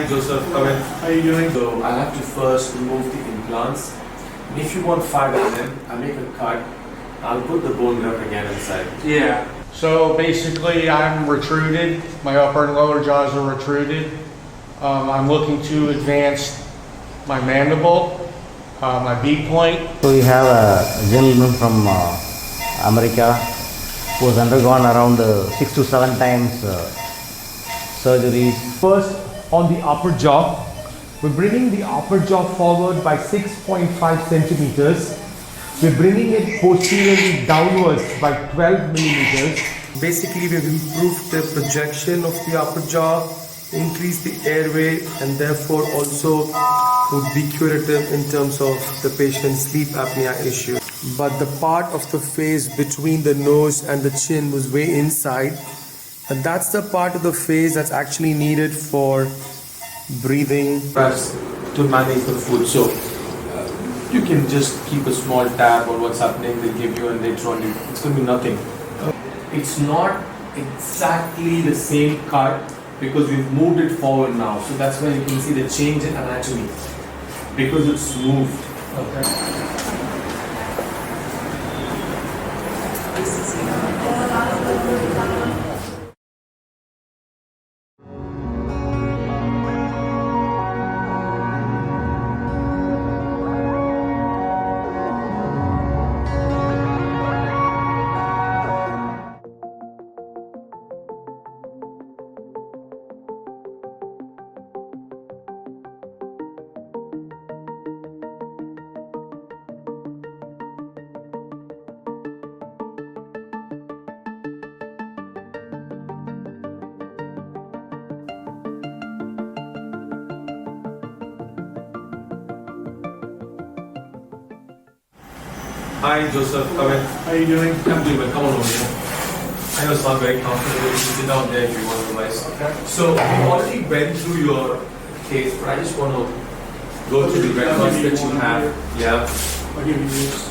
Hi Joseph, come in. How are you doing? So I'll have to first remove the implants. And if you want 5 mm, I'll make a cut. I'll put the bone graft again inside. Yeah. So basically, I'm retruded. My upper and lower jaws are retruded. I'm looking to advance my mandible, my B point. So we have a gentleman from America who has undergone around 6 to 7 times surgeries. First, on the upper jaw, we're bringing the upper jaw forward by 6.5 centimeters. We're bringing it posteriorly downwards by 12 millimeters. Basically, we've improved the projection of the upper jaw, increased the airway, and therefore also would be curative in terms of the patient's sleep apnea issue. But the part of the face between the nose and the chin was way inside, and that's the part of the face that's actually needed for breathing. Perhaps to manage the food. So you can just keep a small tab on what's happening, they give you, and later on it's going to be nothing. It's not exactly the same cut because we've moved it forward now. So that's why you can see the change in anatomy because it's moved. Okay. Hi Joseph, come in. How are you doing? I'm doing well. Come on over here. I know it's not very comfortable. You can sit down there if you want, otherwise. Okay. So we already went through your case, but I just want to go through the records that you have. Yeah. I'll give you this.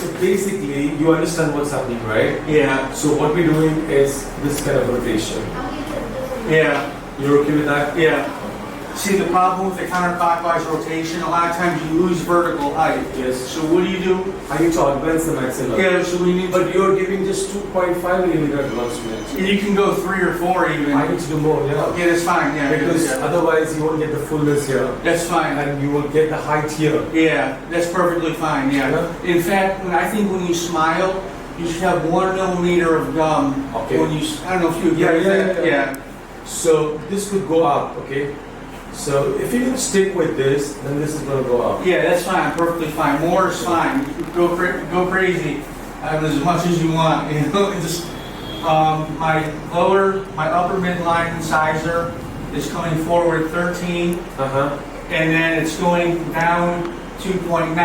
So basically, you understand what's happening, right? Yeah. So what we're doing is this kind of rotation. Yeah. You're okay with that? Yeah. See, the problem with the counterclockwise rotation, a lot of times you lose vertical height. Yes. So what do you do? I need to advance the maxilla. Yeah, so we need But you're giving just 2.5 millimeter advancement. you can go 3 or 4 even. I need to do more, yeah. Yeah, that's fine, yeah. Because yeah. otherwise you won't get the fullness here. That's fine. And you will get the height here. Yeah, that's perfectly fine, yeah. In fact, I think when you smile, you should have 1 millimeter of gum. Okay. When you, I don't know if you agree with that. Yeah. So this could go up, okay? So if you can stick with this, then this is going to go up. Yeah, that's fine, perfectly fine. More is fine. Go crazy as much as you want. You know, just my upper midline incisor is coming forward 13, Uh-huh. and then it's going down 2.9.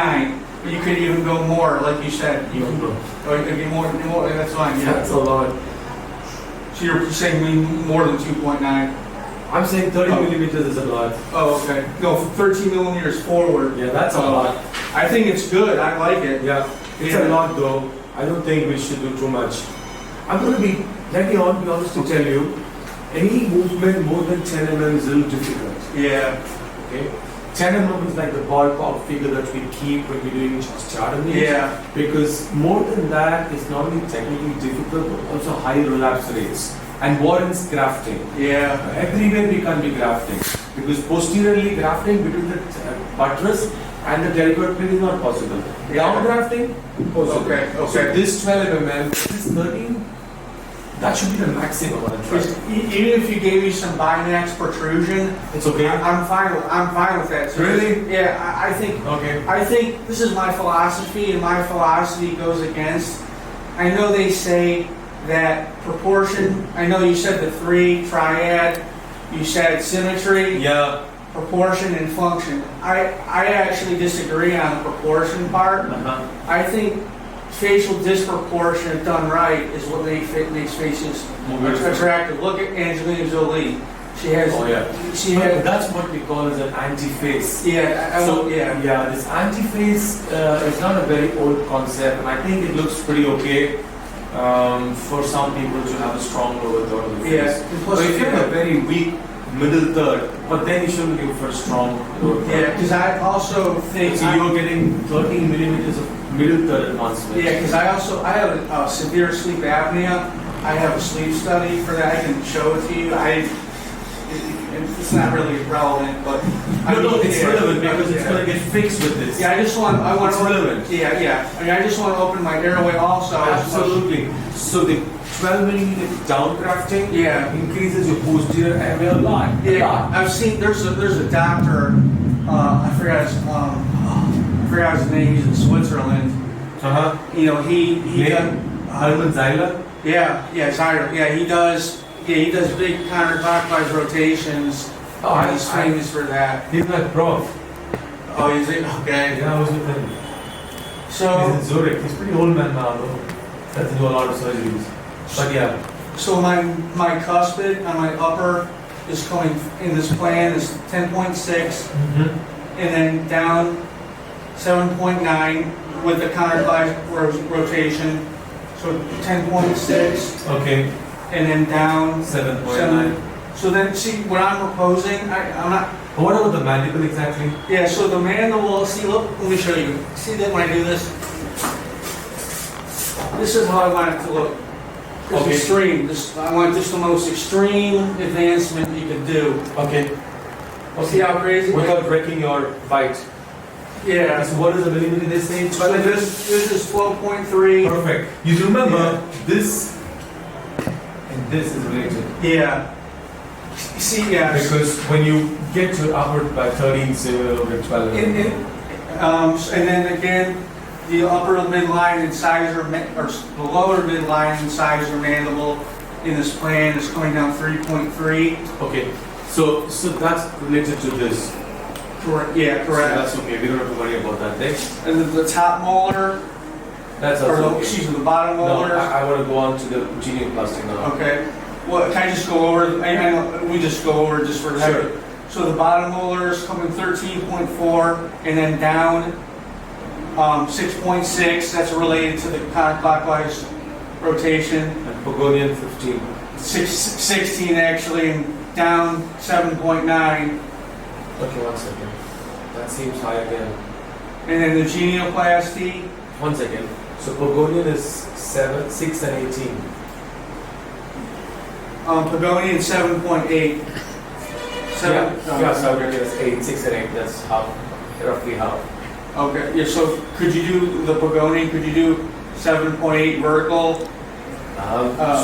But you could even go more, like you said. You can go. Or you could get more. That's fine. Yeah. That's a lot. So you're saying we need more than 2.9? I'm saying 30 millimeters is a lot. Oh, okay. No, 13 millimeters forward. Yeah, that's a lot. I think it's good. I like it. Yeah, it's a lot though. I don't think we should do too much. I'm going to be, let me be honest to tell you, any movement more than 10 mm is a little difficult. Yeah. Okay? 10 mm is like the ballpark figure that we keep when we're doing osteotomy. Yeah. Because more than that is not only technically difficult but also high relapse rates and warrants grafting. Yeah. Everywhere we can't be grafting because posteriorly grafting between the buttress and the pterygoid plate is not possible. Down grafting, possible. Okay. So this 12 mm, this 13, that should be the maximum. Even if you gave me some binax protrusion, It's okay. I'm fine with that. So Really? Yeah. I think. Okay. I think this is my philosophy, and my philosophy goes against. I know they say that proportion. I know you said the 3 triad. You said symmetry, Yeah. proportion, and function. I actually disagree on the proportion part. Uh-huh. I think facial disproportion, if done right, is what makes faces attractive. Look at Angelina Jolie. She has. Oh yeah. She But has. that's what we call as an anti-face. Yeah. Yeah, this anti-face is not a very old concept, and I think it looks pretty okay. For some people to have a strong lower third of the face. Yeah, and plus But if you have a yeah. very weak middle third, but then you shouldn't go for a strong lower third. Yeah, because I also think. So you're getting 13 millimeters of middle third advancement. Yeah, because I have a severe sleep apnea. I have a sleep study for that. I can show it to you. It's not really relevant, but No, it's yeah, relevant because it's yeah. going to get fixed with this. Yeah, I want It's to. relevant. Yeah. I mean, I just want to open my airway also. Absolutely. So the 12 millimeter downgrafting Yeah. increases your posterior airway a lot. A Yeah, lot. I've seen. There's a doctor. I forgot his name. He's in Switzerland. Uh-huh. You know, he Hermann Zeiler? Yeah, Tyler. Yeah, he does big counterclockwise rotations. Oh, and he's famous for that. He's my prof. Oh, is it? Okay. Yeah, I was with him. He's So, in Zurich. He's a pretty old man now, though. Doesn't do a lot of surgeries. But yeah. so my cuspid on my upper is coming in this plan is 10.6, Mm-hmm. and then down 7.9 with the counterclockwise rotation. So 10.6, Okay. and then down 7.9. So then, see, what I'm proposing, I'm not. But what about the mandible exactly? Yeah, so the mandible, see, look, let me show you. See that when I do this? This is how I want it to look. It's Okay. extreme. I want just the most extreme advancement you can do. Okay. See how crazy? Without wrecking your bite. Yeah. So what is the millimeter they say? So 12 this is 12.3. Perfect. You remember Yeah. this and this is related. Yeah. See, yeah. Because when you get to upward by 13, so you'll get 12. And then again, the upper midline incisor, or the lower midline incisor mandible in this plan is coming down 3.3. Okay. So that's related to this. Correct. Yeah, So correct. that's okay. We don't have to worry about that thing. And then the top molar, That's or also the, okay. excuse me, the bottom No, molar. I want to go on to the genioplasty now. Okay. Well, can I just go over? I know we just go over just for Sure. that. So the bottom molar is coming 13.4, and then down 6.6. That's related to the counterclockwise rotation. And Pogonian 15. 16 actually, and down 7.9. Okay, one second. That seems high again. And then the genioplasty. 1 second. So Pogonian is 7, 6 and 18. Pagonian 7.8. Yeah, so that's 8, 6 and 8. That's half, roughly half. Okay, yeah, so could you do the Pagonian, could you do 7.8 vertical?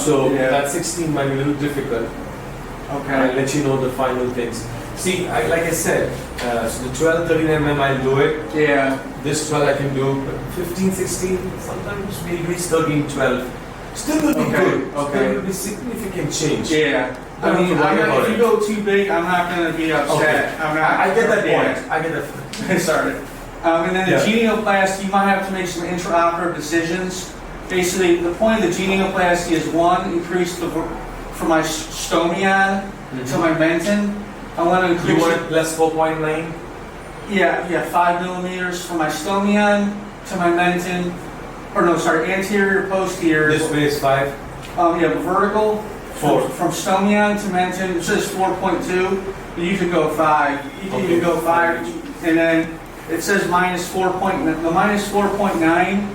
So yeah. that 16 might be a little difficult. I'll Okay. let you know the final things. See, like I said, so the 12, 13 mm I'll do it. Yeah, This 12 I can do, but 15, 16, sometimes we'll reach 13, 12. Still will be Okay, good. okay. Still will be significant change. yeah. I Don't mean, have to worry about if you it. go too big, I'm not gonna be upset. Okay. I'm not. I get that Yeah. point. I get that. Sorry. And then the Yeah. genioplasty, you might have to make some intraoperative decisions. Basically, the point of the genioplasty is one, increase from my stomion to my menton. I want to increase. You want it less 4.9? Yeah, 5 millimeters from my stomion to my menton. Or no, sorry, anterior, posterior. This way is 5. Yeah, vertical. 4. From stomion to menton, it says 4.2, but you could go 5. You can Okay. go 5, and then it says minus 4.9. The minus 4.9,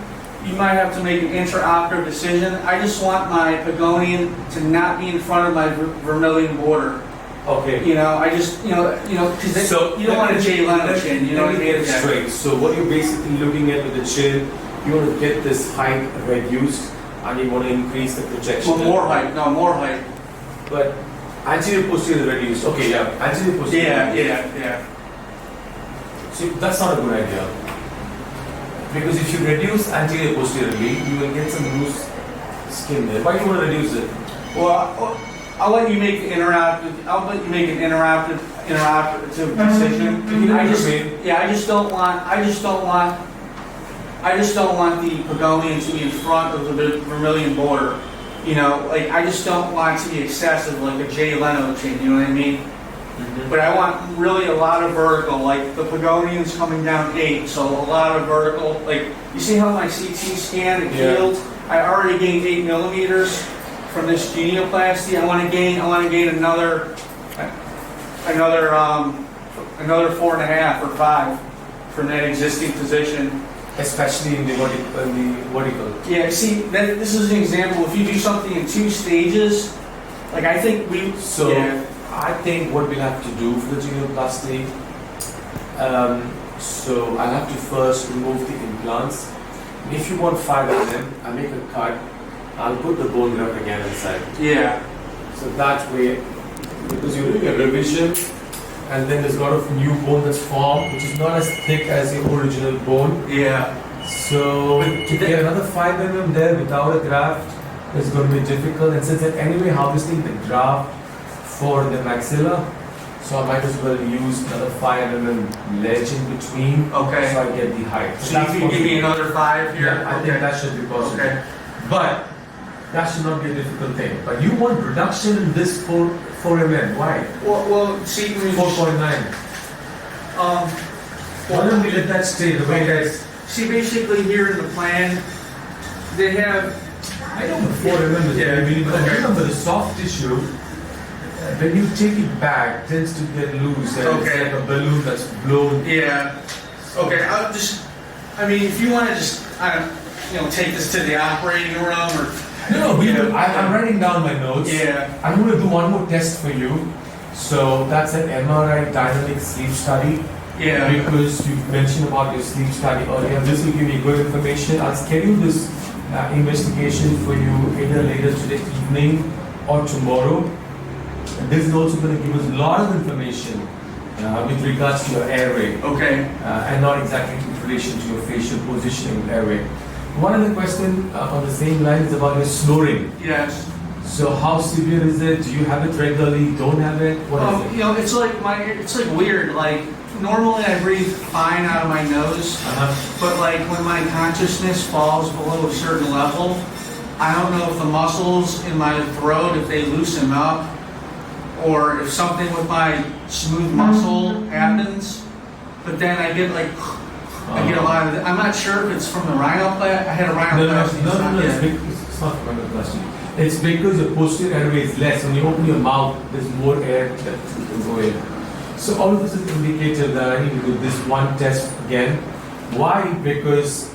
you might have to make an intraoperative decision. I just want my Pagonian to not be in front of my vermilion border. Okay. You know, I just, because So you don't want a Jay Leno chin, you know what I Let me mean? get it straight. So what you're basically looking at with the chin, you want to get this height reduced and you want to increase the projection. Well, more height, no, more height. But anterior posterior reduced. Okay, yeah. Anterior posterior. Yeah. See, that's not a good idea. Because if you reduce anterior posteriorly, you will get some loose skin there. Why do you want to reduce it? Well, I'll let you make the intraoperative. I'll let you make an intraoperative decision. You know I what just, I mean? yeah, I just don't want the Pagonian to be in front of the vermilion border. You know, like I just don't want it to be excessive, like a Jay Leno chin. You know what I mean? But I want really a lot of vertical. Like the Pagonian's coming down 8, so a lot of vertical. Like you see how my CT scan it Yeah. healed. I already gained 8 millimeters from this genioplasty. I want to gain another 4.5 or 5 from that existing position. Especially in the vertical. Yeah, see, this is an example. If you do something in 2 stages, like I think So yeah. I think what we'll have to do for the genioplasty, so I'll have to first remove the implants. If you want 5 of them, I make a cut. I'll put the bone graft again inside. Yeah. So that way, because you're doing a revision, and then there's a lot of new bone that's formed, which is not as thick as the original bone. Yeah. So to get another 5 mm there without a graft is going to be difficult. And since I'm anyway harvesting the graft for the maxilla, so I might as well use another 5 mm ledge in between. Okay. So I get the height. So you can give me another 5 here? Yeah, I think that should be possible. Okay. But that should not be a difficult thing. But you want reduction in this 4 mm. Why? Well, see, 4.9. Why don't we let that stay the way it is? See, basically here in the plan, they have. I know the 4 mm is very minimal. Okay. Remember the soft tissue, when you take it back, tends to get loose and Okay. it's like a balloon that's blown. Yeah. Okay. I mean, if you want to just, take this to the operating room or. No, I'm writing down my notes. Yeah. I'm going to do one more test for you. So that's an MRI dynamic sleep study. Yeah. Because you mentioned about your sleep study earlier. This will give me good information. I'll schedule this investigation for you either later today evening or tomorrow. And this is also going to give us a lot of information with regards to your airway Okay. and not exactly in relation to your facial positioning of airway. One other question on the same line is about your snoring. Yes. So how severe is it? Do you have it regularly? Don't have it? What is it? It's like weird. Like normally I breathe fine out of my nose, but like when my consciousness falls below a certain level, I don't know if the muscles in my throat, if they loosen up, or if something with my smooth muscle happens. But then I get a lot of. I'm not sure if it's from the rhinoplasty. I had a rhinoplasty. No, it's not rhinoplasty. It's because your posterior airway is less. When you open your mouth, there's more air that can go in. So all of this is indicative that I need to do this one test again. Why? Because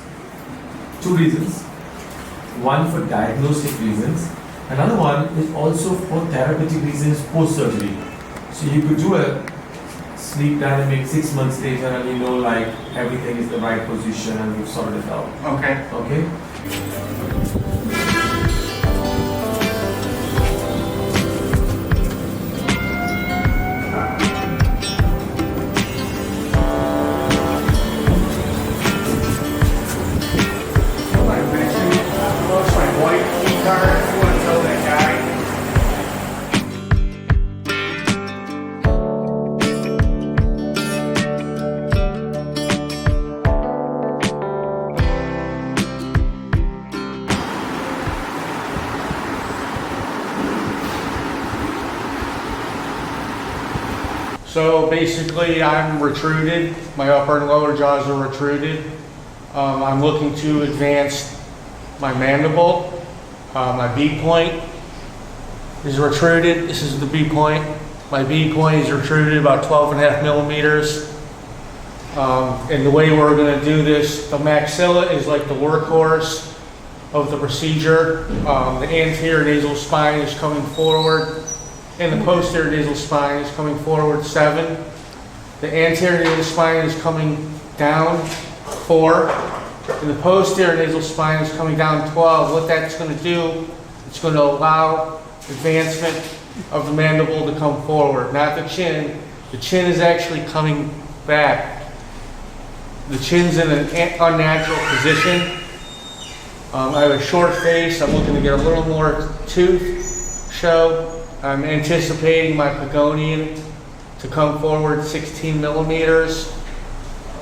2 reasons. One for diagnostic reasons. Another one is also for therapeutic reasons post-surgery. So you could do a sleep dynamic 6 months later and you know like everything is the right position and we've sorted it out. Okay. Okay? So basically, I'm retruded. My upper and lower jaws are retruded. I'm looking to advance my mandible. My B point is retruded. This is the B point. My B point is retruded about 12.5 millimeters. And the way we're going to do this, the maxilla is like the workhorse of the procedure. The anterior nasal spine is coming forward, and the posterior nasal spine is coming forward 7. The anterior nasal spine is coming down 4, and the posterior nasal spine is coming down 12. What that's going to do, it's going to allow advancement of the mandible to come forward, not the chin. The chin is actually coming back. The chin's in an unnatural position. I have a short face. I'm looking to get a little more tooth show. I'm anticipating my pagonian to come forward 16 millimeters.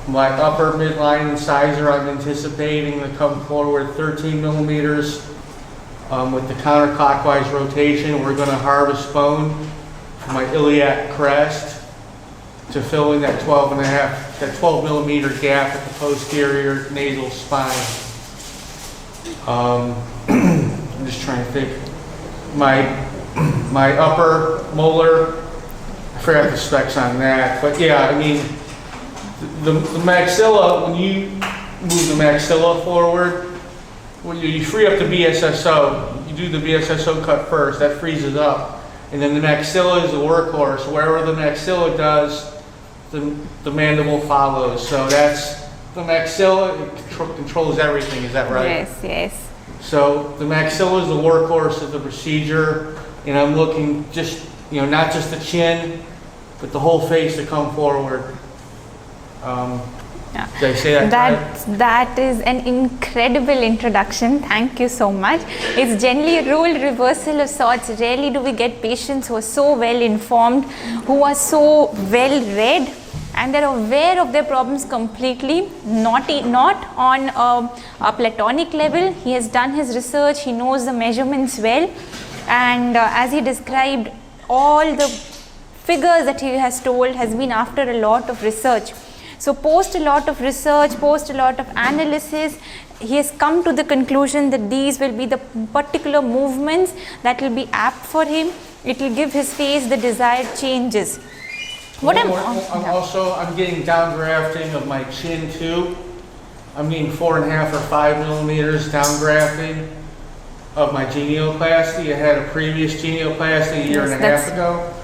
My upper midline incisor I'm anticipating to come forward 13 millimeters. With the counterclockwise rotation, we're going to harvest bone from my iliac crest to fill in that 12 millimeter gap at the posterior nasal spine. I'm just trying to think. My upper molar, I forgot the specs on that, but yeah, I mean, the maxilla, when you move the maxilla forward, when you free up the BSSO, you do the BSSO cut first, that frees it up. And then the maxilla is the workhorse. Wherever the maxilla does, the mandible follows. So that's the maxilla, it controls everything, is that right? Yes, yes. So the maxilla is the workhorse of the procedure, and I'm looking just, not just the chin, but the whole face to come forward. Yeah. Did I say that right? That is an incredible introduction. Thank you so much. It's generally a role reversal of sorts. Rarely do we get patients who are so well informed, who are so well read, and they're aware of their problems completely, not on a platonic level. He has done his research, he knows the measurements well, and as he described, all the figures that he has told has been after a lot of research. So post a lot of research, post a lot of analysis, he has come to the conclusion that these will be the particular movements that will be apt for him. It will give his face the desired changes. I'm getting downgrafting of my chin too. I'm getting 4.5 or 5 millimeters downgrafting of my genioplasty. I had a previous genioplasty a year and a half ago.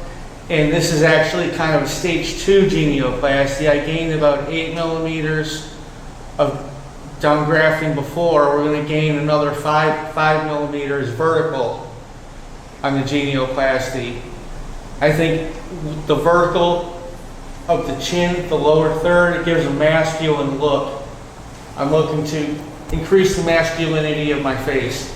And this is actually kind of a stage 2 genioplasty. I gained about 8 millimeters of downgrafting before. We're going to gain another 5 millimeters vertical on the genioplasty. I think the vertical of the chin, the lower third, it gives a masculine look. I'm looking to increase the masculinity of my face.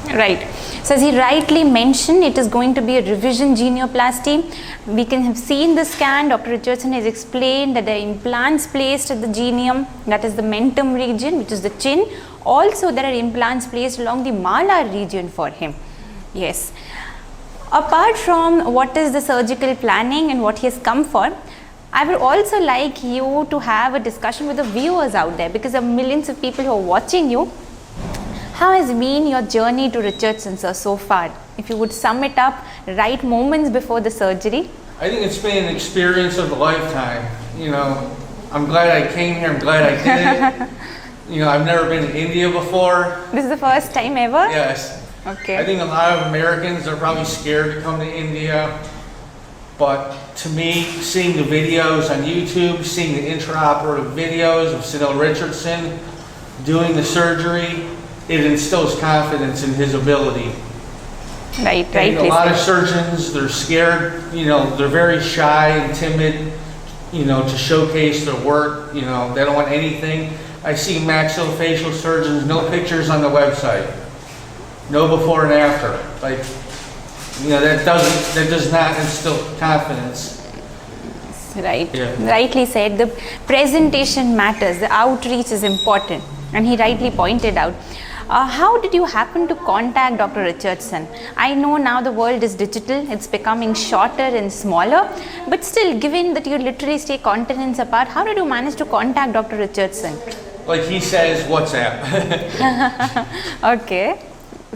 Right. So as he rightly mentioned, it is going to be a revision genioplasty. We can have seen the scan. Dr. Richardson has explained that there are implants placed at the genium, that is the mentum region, which is the chin. Also, there are implants placed along the malar region for him. Yes. Apart from what is the surgical planning and what he has come for, I would also like you to have a discussion with the viewers out there, because there are millions of people who are watching you. How has been your journey to Richardson, sir, so far? If you would sum it up, right moments before the surgery. I think it's been an experience of a lifetime. I'm glad I came here. I'm glad I did it. I've never been to India before. This is the first time ever? Yes. Okay. I think a lot of Americans are probably scared to come to India. But to me, seeing the videos on YouTube, seeing the intraoperative videos of Sunil Richardson doing the surgery, it instills confidence in his ability. Right. A lot of surgeons, they're scared, they're very shy and timid, to showcase their work, they don't want anything. I see maxillofacial surgeons, no pictures on the website, no before and after. That does not instill confidence. Right. Yeah. Rightly said. The presentation matters, the outreach is important, and he rightly pointed out. How did you happen to contact Dr. Richardson? I know now the world is digital, it's becoming shorter and smaller, but still, given that you literally stay continents apart, how did you manage to contact Dr. Richardson? Like he says, WhatsApp. Okay.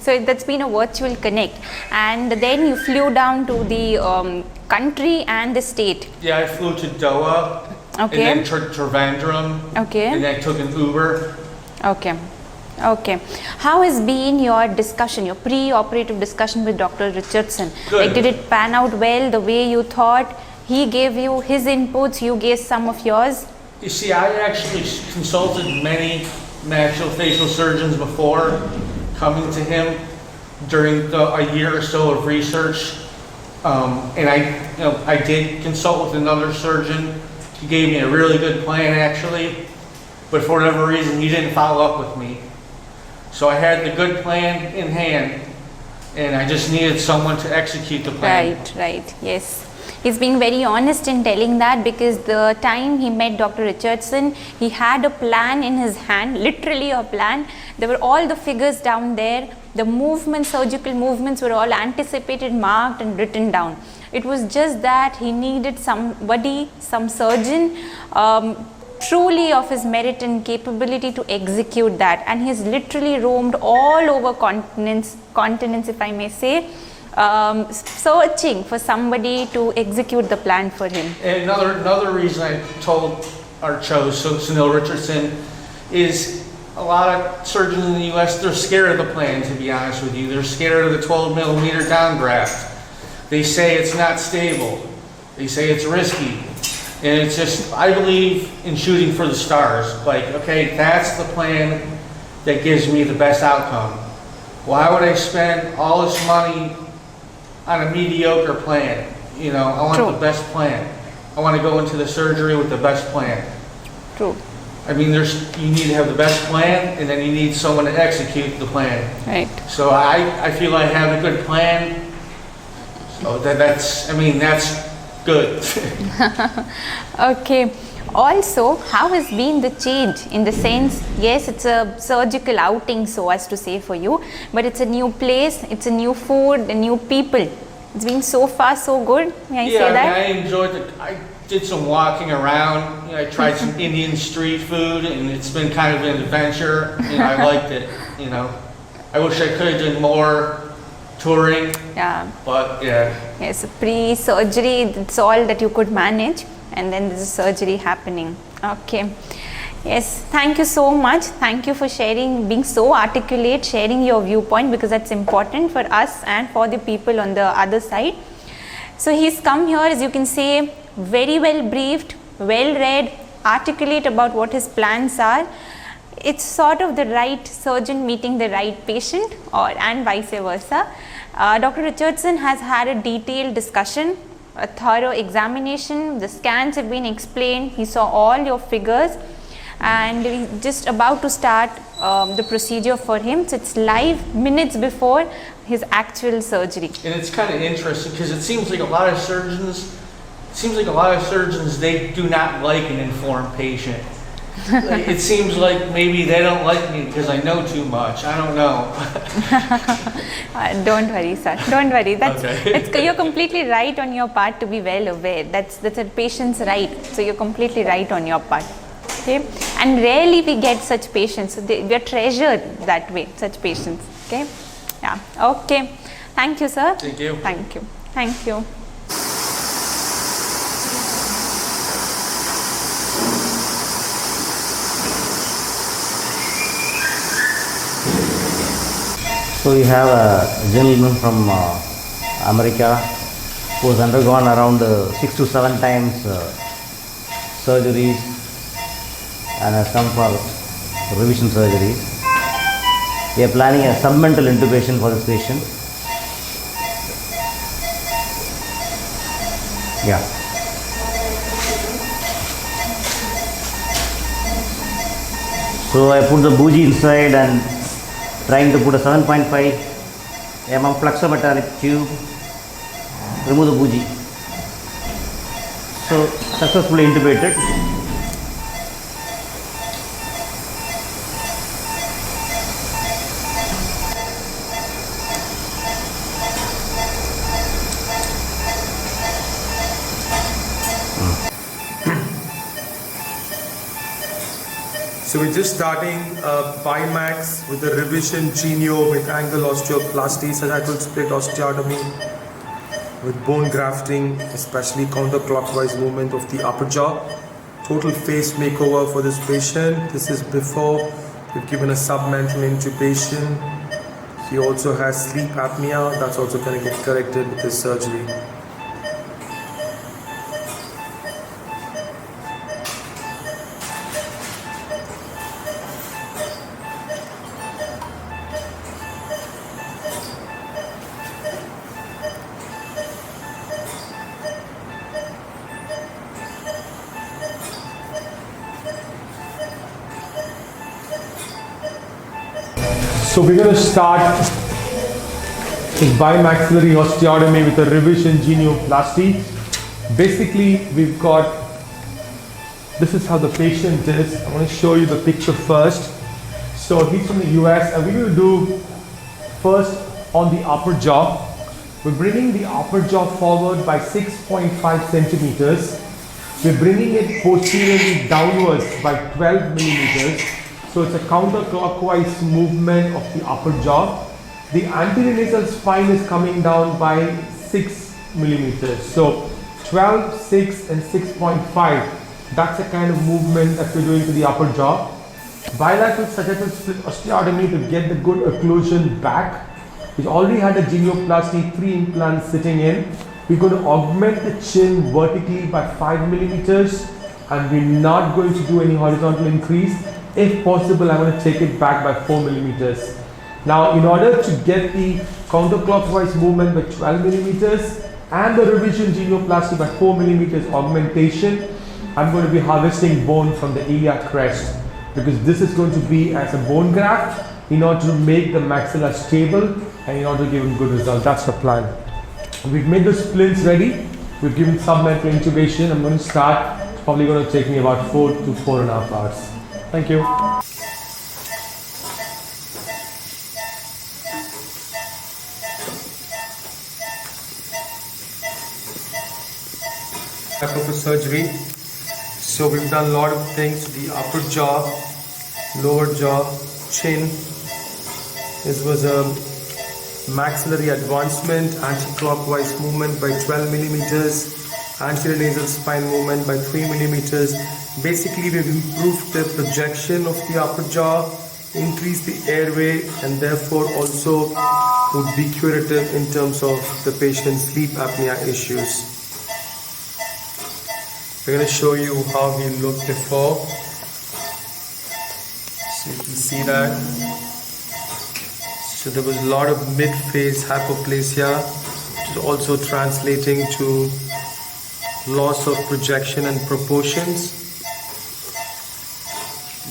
So that's been a virtual connect. And then you flew down to the country and the state. Yeah, I flew to Doha. Okay. And then Trivandrum. Okay. And then I took an Uber. Okay. How has been your discussion, your pre-operative discussion with Dr. Richardson? Good. Did it pan out well the way you thought? He gave you his inputs, you gave some of yours? You see, I actually consulted many maxillofacial surgeons before coming to him during a year or so of research. And I did consult with another surgeon. He gave me a really good plan actually, but for whatever reason, he didn't follow up with me. So I had the good plan in hand, and I just needed someone to execute the plan. Right, yes. He's being very honest in telling that, because the time he met Dr. Richardson, he had a plan in his hand, literally a plan. There were all the figures down there. The movements, surgical movements were all anticipated, marked and written down. It was just that he needed somebody, some surgeon, truly of his merit and capability to execute that, and he's literally roamed all over continents, if I may say, searching for somebody to execute the plan for him. And another reason I chose Sunil Richardson is a lot of surgeons in the U.S., they're scared of the plan, to be honest with you. They're scared of the 12 millimeter downgraft. They say it's not stable. They say it's risky. And it's just, I believe in shooting for the stars. Like, okay, that's the plan that gives me the best outcome. Why would I spend all this money on a mediocre plan? You know, I want True. the best plan. I want to go into the surgery with the best plan. True. I mean, you need to have the best plan, and then you need someone to execute the plan. Right. So I feel I have a good plan. So that's good. Okay. Also, how has been the change in the sense, yes, it's a surgical outing, so as to say, for you, but it's a new place, it's a new food, a new people. It's been so far so good. May I say that? I enjoyed it. I did some walking around. You know, I tried some Indian street food, and it's been kind of an adventure. You know, I liked it. You know, I wish I could have done more touring, Yeah. but yeah. Yes, pre-surgery, it's all that you could manage, and then there's a surgery happening. Okay. Yes, thank you so much. Thank you for sharing, being so articulate, sharing your viewpoint, because that's important for us and for the people on the other side. So he's come here, as you can say, very well briefed, well read, articulate about what his plans are. It's sort of the right surgeon meeting the right patient, and vice versa. Dr. Richardson has had a detailed discussion, a thorough examination. The scans have been explained. He saw all your figures, and we're just about to start the procedure for him. So it's live minutes before his actual surgery. And it's kind of interesting because it seems like a lot of surgeons, they do not like an informed patient. It seems like maybe they don't like me because I know too much. I don't know. Don't worry, sir. Don't worry. Okay. You're completely right on your part to be well aware. That's a patient's right. So you're completely right on your part. Okay. And rarely we get such patients. So we are treasured that way. Such patients. Okay. Yeah. Okay. Thank you, sir. Thank you. Thank you. Thank you. So we have a gentleman from America who has undergone around 6 to 7 times surgeries and has come for revision surgeries. We are planning a submental intubation for this patient. Yeah. So I put the bougie inside and trying to put a 7.5 mm flexometallic tube, remove the bougie. So successfully intubated. So we're just starting Bimax with the revision Genio with angle osteoplasty, sagittal split osteotomy with bone grafting, especially counterclockwise movement of the upper jaw. Total face makeover for this patient. This is before we've given a submental intubation. He also has sleep apnea. That's also going to get corrected with this surgery. So we're going to start this bimaxillary osteotomy with a revision genioplasty. Basically, we've got, this is how the patient is. I want to show you the picture first. So he's from the US, and we're going to do first on the upper jaw. We're bringing the upper jaw forward by 6.5 centimeters. We're bringing it posteriorly downwards by 12 millimeters. So it's a counterclockwise movement of the upper jaw. The anterior nasal spine is coming down by 6 millimeters. So 12, 6 and 6.5. That's the kind of movement that we're doing to the upper jaw. Bilateral sagittal split osteotomy to get the good occlusion back. We already had a genioplasty, 3 implants sitting in. We're going to augment the chin vertically by 5 millimeters, and we're not going to do any horizontal increase. If possible, I'm going to take it back by 4 millimeters. Now, in order to get the counterclockwise movement by 12 millimeters and the revision genioplasty by 4 millimeters augmentation, I'm going to be harvesting bone from the iliac crest, because this is going to be as a bone graft in order to make the maxilla stable and in order to give a good result. That's the plan. We've made the splints ready. We've given submental intubation. I'm going to start. It's probably going to take me about 4 to 4.5 hours. Thank you. Type of a surgery. So we've done a lot of things to the upper jaw, lower jaw, chin. This was a maxillary advancement, anti-clockwise movement by 12 millimeters, anterior nasal spine movement by 3 millimeters. Basically, we've improved the projection of the upper jaw, increased the airway, and therefore also would be curative in terms of the patient's sleep apnea issues. We're going to show you how he looked before. So you can see that. So there was a lot of mid-phase hypoplasia, which is also translating to loss of projection and proportions.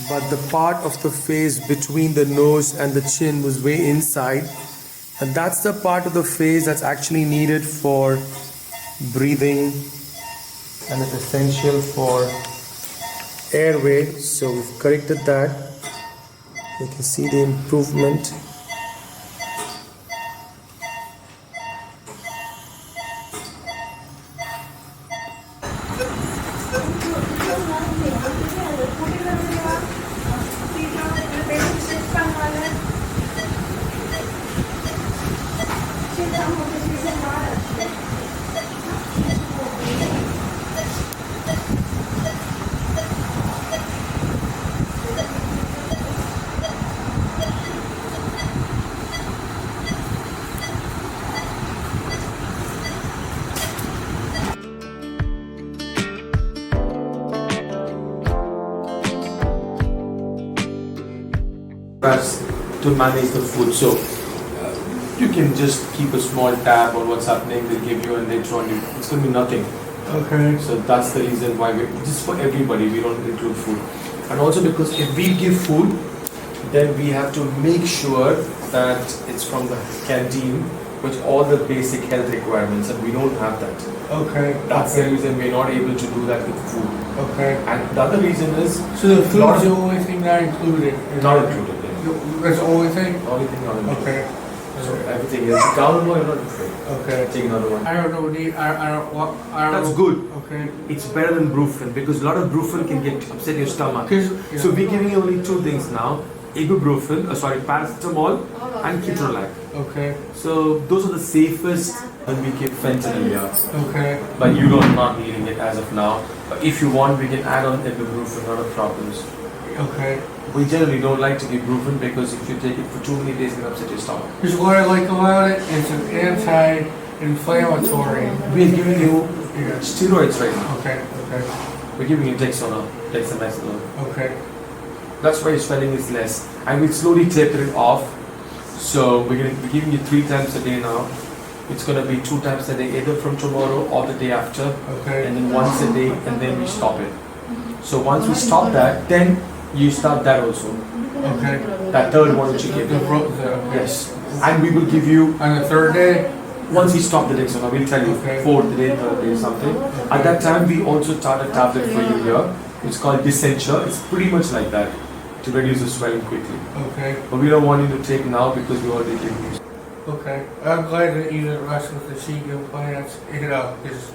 But the part of the face between the nose and the chin was way inside. And that's the part of the face that's actually needed for breathing and is essential for airway. So we've corrected that. You can see the improvement. To manage the food, so you can just keep a small tab on what's happening. They'll give you, and later on it's going to be nothing. Okay. So that's the reason why we just for everybody we don't include food, and also because if we give food, then we have to make sure that it's from the canteen with all the basic health requirements, and we don't have that. Okay. That's the reason we're not able to do that with food. Okay. And the other reason is So the food's the only thing not included? not included. That's the only thing? Only thing not included. Okay. So everything is down low, you're not afraid. Okay. Take another one. I don't know, I don't That's know. good. Okay. It's better than Brufen because a lot of Brufen can get upset your stomach. 'Cause- So yeah. we're giving you only 2 things now: ibuprofen, paracetamol, and ketorolac. Okay. So those are the safest when we give fentanyl here. Okay. But you don't not needing it as of now. But if you want, we can add on ibuprofen, not a problem. Okay. We generally don't like to give Brufen because if you take it for too many days, it can upset your stomach. Because what I like about it, it's an anti-inflammatory. We're giving you Yeah. steroids right now. Okay. Okay. We're giving you dexamethasone. Okay. That's why your swelling is less, and we'll slowly taper it off. So we're giving you 3 times a day now. It's going to be 2 times a day, either from tomorrow or the day after, Okay. and then once a day, and then we stop it. So once we stop that, then you start that also. Okay. That third one which you give. The Yes, and we will give you on the third day. once we stop the Dexona. We'll tell you Okay. 4th day, 3rd day, something. At that time, we also start a tablet for you here. It's called Disenture. It's pretty much like that to reduce the swelling quickly. Okay. But we don't want you to take now because we already gave you. Okay. I'm glad that you rushed with the Seagull plants. You know, because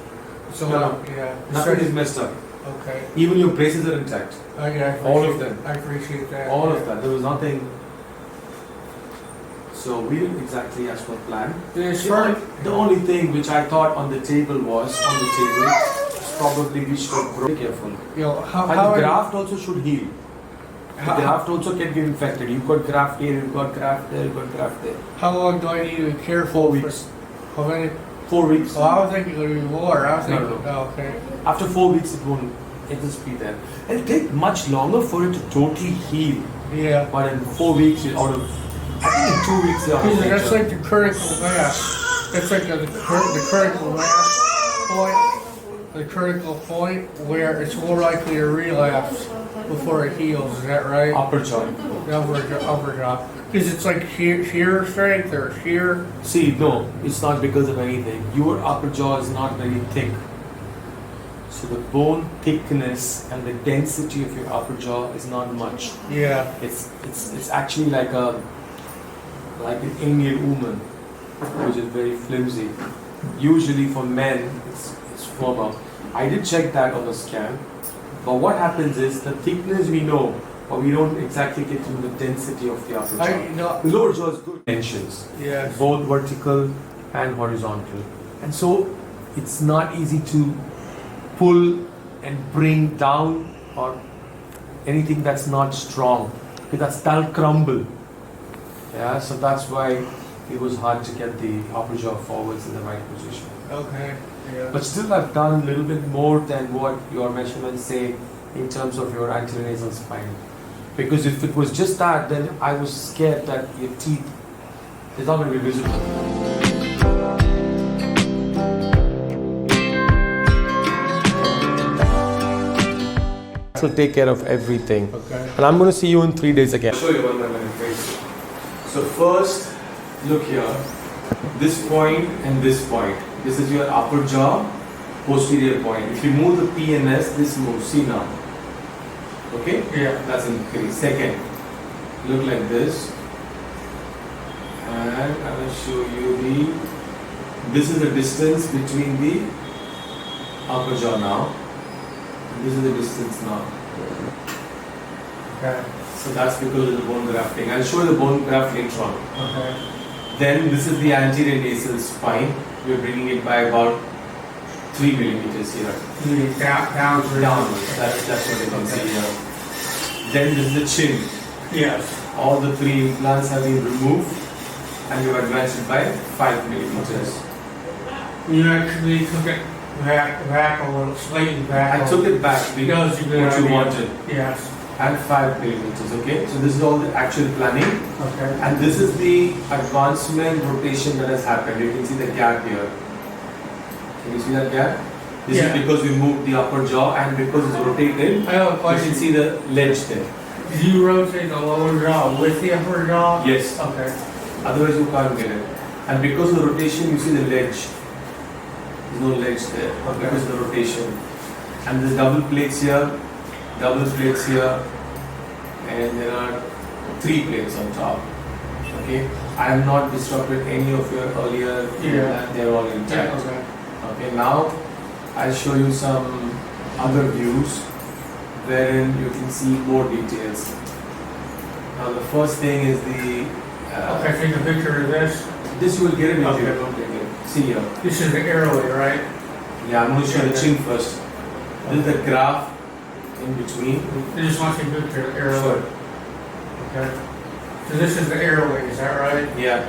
it's a lot. Yeah. Nothing is messed up. Okay. Even your braces are intact. Okay, I All of appreciate- them. I appreciate that. All yeah. of that. There was nothing. So we did exactly as per plan. As The far only, the only thing which I thought on the table was probably we should be careful. you know, how, And how, the graft also should heal. The how, graft also can get infected. You've got graft here, you've got graft there, you've got graft there. how long do I need to be careful? 4 for- weeks. How many? 4 weeks. Oh, I was thinking it would be more. I was No, thinking, no. oh, okay. After 4 weeks, it'll just be there. It'll take much longer for it to totally heal. Yeah. But in 4 weeks, you're out of. I think in 2 weeks, you're out of Because that's danger. like the critical mass. That's like the critical mass point. The critical point where it's more likely to relapse before it heals. Is that right? Upper joint. The upper jaw. Because it's like shear strength or shear. See, no, it's not because of anything. Your upper jaw is not very thick. So the bone thickness and the density of your upper jaw is not much. Yeah. It's actually like an Indian woman, which is very flimsy. Usually for men, it's firmer. I did check that on the scan. But what happens is the thickness we know, but we don't exactly get to the density of the upper jaw. I know. The lower jaw is good tensions, Yes. both vertical and horizontal. And so it's not easy to pull and bring down or anything that's not strong, because that'll crumble. Yeah, so that's why it was hard to get the upper jaw forwards in the right position. Okay. Yeah. But still, I've done a little bit more than what your measurements say in terms of your anterior nasal spine. Because if it was just that, then I was scared that your teeth is not going to be visible. This will take care of everything. Okay. And I'm going to see you in 3 days again. I'll show you one by one. So first, look here. This point and this point. This is your upper jaw, posterior point. If you move the P and S, this moves. See now. Okay? Yeah. That's increase. Second, look like this. And I will show you this is the distance between the upper jaw now. This is the distance now. Okay. So that's because of the bone grafting. I'll show you the bone graft later on. Okay. Then this is the anterior nasal spine. We're bringing it by about 3 millimeters here. Downwards. Downwards. That's what you can see here. Then this is the chin. Yes. All the 3 implants have been removed and you advanced it by 5 millimeters. You actually took it back a little, slightly back. I took it back because Because you what you wanted. Yes. And 5 millimeters, okay? So this is all the actual planning. Okay. And this is the advancement rotation that has happened. You can see the gap here. Can you see that gap? This Yeah. is because we moved the upper jaw and because it's rotated, I have a you question. can see the ledge there. Did you rotate the lower jaw with the upper jaw? Yes. Okay. Otherwise you can't get it. And because of the rotation, you see the ledge. There's no ledge there because of the rotation. And there's double plates here, and there are 3 plates on top. Okay. I have not disrupted any of your earlier. Yeah. They're all intact. Okay. Okay, now I'll show you some other views wherein you can see more details. Now the first thing is the Okay, take a picture of this. this you will get it if you Okay. don't take it. See here. This is the airway, right? Yeah, I'm going to show you the Okay. chin first. This is the graph in between. I just want you to picture the airway. Sure. Okay. So this is the airway, is that right? Yeah.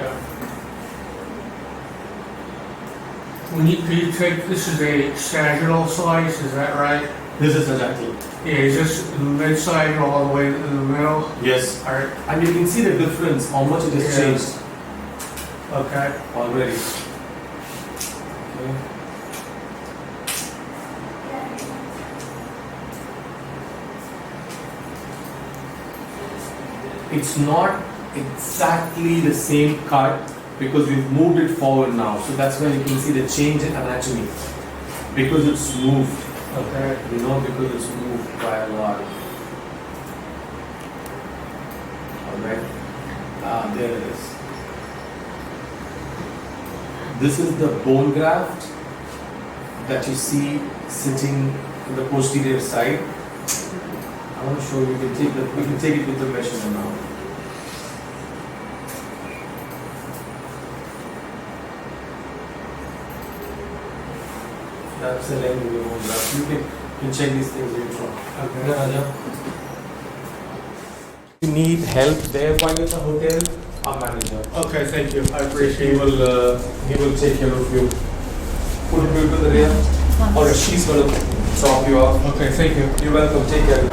When you take, this is a sagittal slice, is that right? This is exactly. Yeah, is this mid-sagittal all the way in the middle? Yes. All right. And you can see the difference, how much it has Yeah. changed Okay. already. Okay. It's not exactly the same cut because we've moved it forward now. So that's why you can see the change in anatomy. Because it's moved. Okay. You know, because it's moved by a lot. Alright. There it is. This is the bone graft that you see sitting in the posterior side. I want to show you. We can take it with the measurement now. That's the length of the bone graft. You can check these things later on. Okay, Raja. If you need help there while you're at the hotel, our manager. Okay, thank you. I appreciate He will take care of you. Put it to the rear, or she's gonna drop you off. Okay, thank you. You're welcome. Take care.